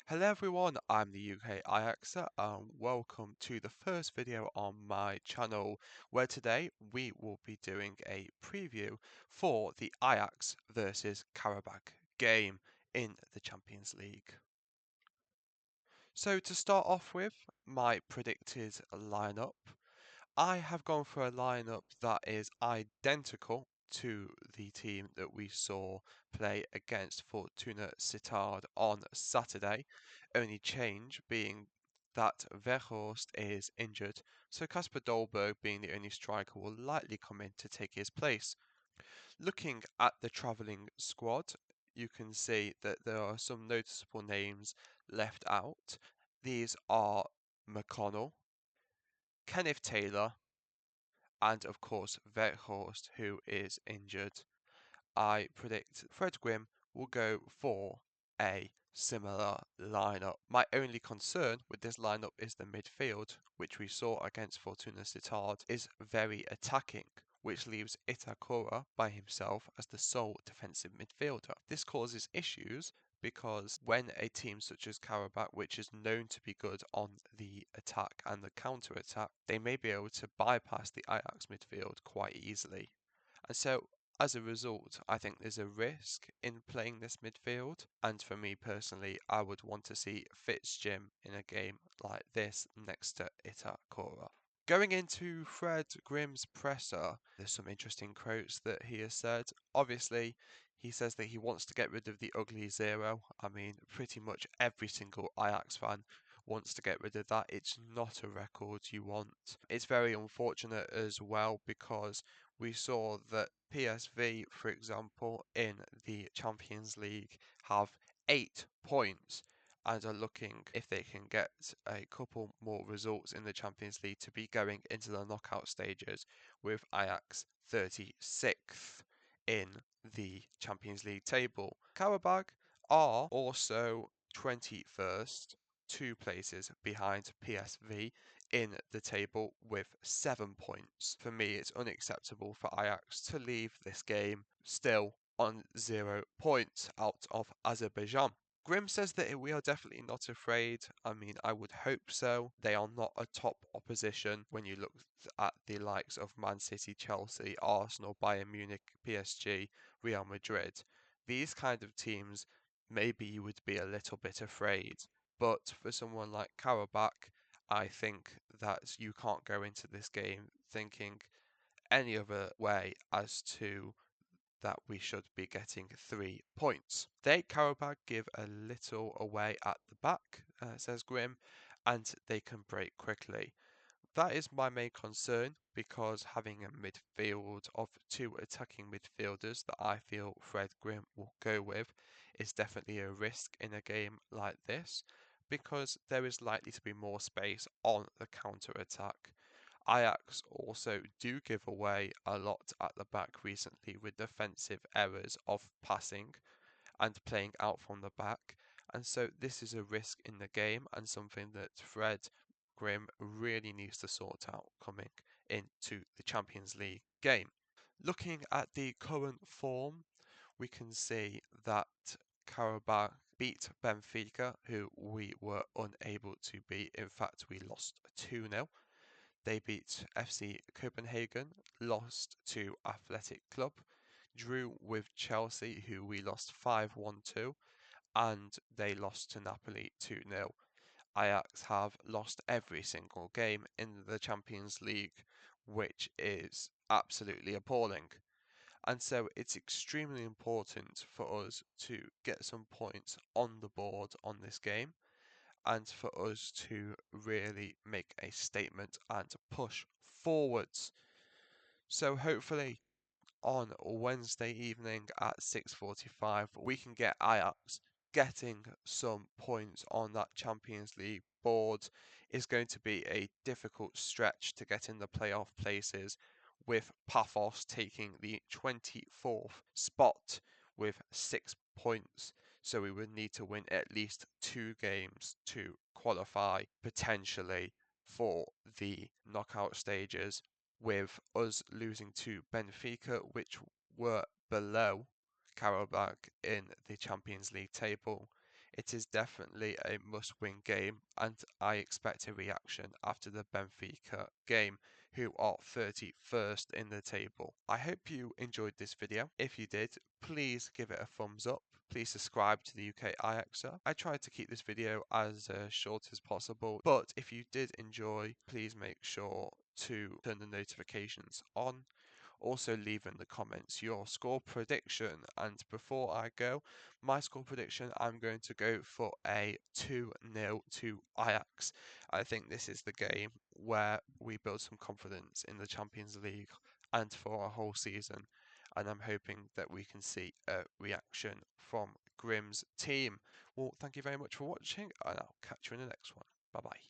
Hello everyone, I'm the UK AJAXer and welcome to the first video on my channel where today we will be doing a preview for the Ajax versus Qarabag game in the Champions League. So to start off with, my predicted lineup. I have gone for a lineup that is identical to the team that we saw play against Fortuna Sittard on Saturday, only change being that Weghorst is injured, so Kasper Dolberg, being the only striker, will likely come in to take his place. Looking at the travelling squad, you can see that there are some noticeable names left out. These are McConnell, Kenneth Taylor, and of course Weghorst, who is injured. I predict Fred Grimm will go for a similar lineup. My only concern with this lineup is the midfield, which we saw against Fortuna Sittard, is very attacking, which leaves Itakura by himself as the sole defensive midfielder. This causes issues because when a team such as Qarabag, which is known to be good on the attack and the counter attack, they may be able to bypass the Ajax midfield quite easily. And so as a result, I think there's a risk in playing this midfield, and for me personally, I would want to see Fitzjim in a game like this next to Itakura. Going into Fred Grimm's presser, there's some interesting quotes that he has said. Obviously, he says that he wants to get rid of the ugly zero. I mean, pretty much every single Ajax fan wants to get rid of that. It's not a record you want. It's very unfortunate as well because we saw that PSV, for example, in the Champions League have 8 points and are looking if they can get a couple more results in the Champions League to be going into the knockout stages, with Ajax 36th in the Champions League table. Qarabag are also 21st, 2 places behind PSV in the table with 7 points. For me, it's unacceptable for Ajax to leave this game still on 0 points out of Azerbaijan. Grimm says that we are definitely not afraid. I mean, I would hope so. They are not a top opposition when you look at the likes of Man City, Chelsea, Arsenal, Bayern Munich, PSG, Real Madrid. These kind of teams, maybe you would be a little bit afraid. But for someone like Qarabag, I think that you can't go into this game thinking any other way as to that we should be getting 3 points. They, Qarabag, give a little away at the back, says Grimm, and they can break quickly. That is my main concern because having a midfield of 2 attacking midfielders that I feel Fred Grimm will go with is definitely a risk in a game like this because there is likely to be more space on the counter attack. Ajax also do give away a lot at the back recently with defensive errors of passing and playing out from the back, and so this is a risk in the game and something that Fred Grimm really needs to sort out coming into the Champions League game. Looking at the current form, we can see that Qarabag beat Benfica, who we were unable to beat. In fact, we lost 2-0. They beat FC Copenhagen, lost to Athletic Club, drew with Chelsea, who we lost 5-1 to, and they lost to Napoli 2-0. Ajax have lost every single game in the Champions League, which is absolutely appalling. And so it's extremely important for us to get some points on the board on this game and for us to really make a statement and push forwards. So hopefully on Wednesday evening at 6:45 we can get Ajax getting some points on that Champions League board. Is going to be a difficult stretch to get in the playoff places, with Paphos taking the 24th spot with 6 points. So we would need to win at least 2 games to qualify potentially for the knockout stages, with us losing to Benfica, which were below Qarabag in the Champions League table. It is definitely a must-win game, and I expect a reaction after the Benfica game, who are 31st in the table. I hope you enjoyed this video. If you did, please give it a thumbs up. Please subscribe to the UK AJAXer. I tried to keep this video as short as possible, but if you did enjoy, please make sure to turn the notifications on. Also leave in the comments your score prediction, and before I go, my score prediction, I'm going to go for a 2-0 to Ajax. I think this is the game where we build some confidence in the Champions League and for our whole season, and I'm hoping that we can see a reaction from Grim's team. Well, thank you very much for watching, and I'll catch you in the next one. Bye bye.